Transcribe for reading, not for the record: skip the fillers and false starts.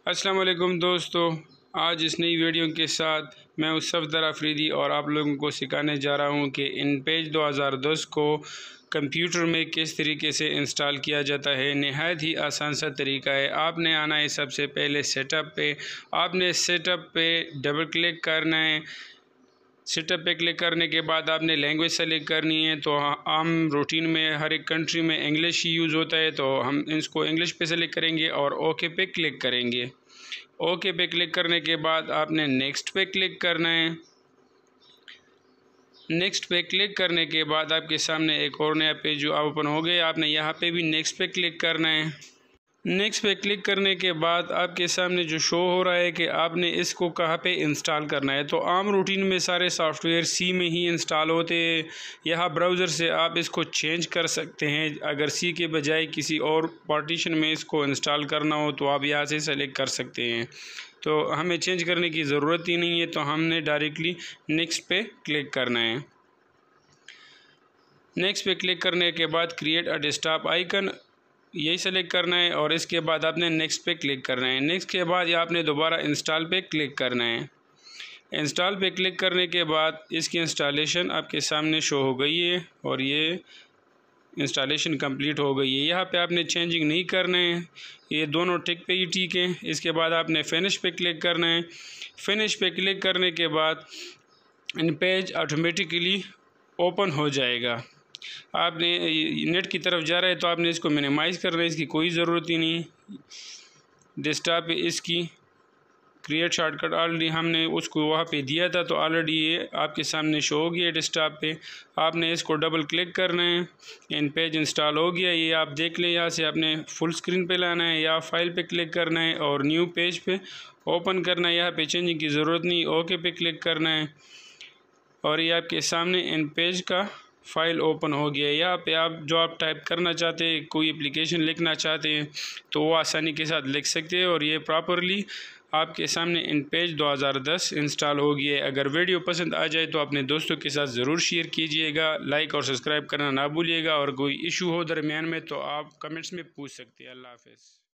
अस्सलाम वालेकुम दोस्तों, आज इस नई वीडियो के साथ मैं सफदर अफरीदी और आप लोगों को सिखाने जा रहा हूं कि InPage 2010 को कंप्यूटर में किस तरीके से इंस्टॉल किया जाता है। नहायत ही आसान सा तरीका है। आपने आना है सबसे पहले सेटअप पे। आपने सेटअप पे डबल क्लिक करना है। सेटअप पे क्लिक करने के बाद आपने लैंग्वेज सेलेक्ट करनी है। तो आम रूटीन में हर एक कंट्री में इंग्लिश ही यूज़ होता है, तो हम इसको इंग्लिश पे सेलेक्ट करेंगे और ओके पे क्लिक करेंगे। ओके पे क्लिक करने के बाद आपने नेक्स्ट पे क्लिक करना है। नेक्स्ट पे क्लिक करने के बाद आपके सामने एक और नया पेज जो ओपन हो गया। आपने यहाँ पे भी नेक्स्ट पे क्लिक करना है। नेक्स्ट पे क्लिक करने के बाद आपके सामने जो शो हो रहा है कि आपने इसको कहाँ पे इंस्टॉल करना है। तो आम रूटीन में सारे सॉफ्टवेयर सी में ही इंस्टॉल होते हैं। यहाँ ब्राउज़र से आप इसको चेंज कर सकते हैं। अगर सी के बजाय किसी और पार्टीशन में इसको इंस्टॉल करना हो तो आप यहाँ से सेलेक्ट कर सकते हैं। तो हमें चेंज करने की ज़रूरत ही नहीं है, तो हमने डायरेक्टली नेक्स्ट पे क्लिक करना है। नेक्स्ट पे क्लिक करने के बाद क्रिएट अ डेस्कटॉप आइकन यही सेलेक्ट करना है और इसके बाद आपने नेक्स्ट पे क्लिक करना है। नेक्स्ट के बाद आपने दोबारा इंस्टॉल पे क्लिक करना है। इंस्टॉल पे क्लिक करने के बाद इसकी इंस्टॉलेशन आपके सामने शो हो गई है और ये इंस्टॉलेशन कंप्लीट हो गई है। यहाँ पे आपने चेंजिंग नहीं करना है, ये दोनों टिक पे ही ठीक है। इसके बाद आपने फिनिश पे क्लिक करना है। फिनिश पे क्लिक करने के बाद InPage ऑटोमेटिकली ओपन हो जाएगा। आपने नेट की तरफ जा रहा है तो आपने इसको मिनिमाइज़ करना है, इसकी कोई ज़रूरत ही नहीं। डेस्कटॉप पे इसकी क्रिएट शॉर्टकट ऑलरेडी हमने उसको वहाँ पे दिया था, तो ऑलरेडी ये आपके सामने शो हो गया डेस्कटॉप पे। आपने इसको डबल क्लिक करना है। InPage इंस्टॉल हो गया, ये आप देख लें। यहाँ से आपने फुल स्क्रीन पे लाना है या फाइल पे क्लिक करना है और न्यू पेज पे ओपन करना है। यहाँ पे चेंजिंग की ज़रूरत नहीं, ओके पे क्लिक करना है और ये आपके सामने InPage का फ़ाइल ओपन हो गया है। यहाँ पे आप जो आप टाइप करना चाहते हैं, कोई एप्लीकेशन लिखना चाहते हैं तो वो आसानी के साथ लिख सकते हैं और ये प्रॉपरली आपके सामने InPage 2010 इंस्टॉल हो गया है। अगर वीडियो पसंद आ जाए तो अपने दोस्तों के साथ ज़रूर शेयर कीजिएगा। लाइक और सब्सक्राइब करना ना भूलिएगा और कोई इशू हो दरमियान में तो आप कमेंट्स में पूछ सकते हैं। अल्लाह हाफ़िज़।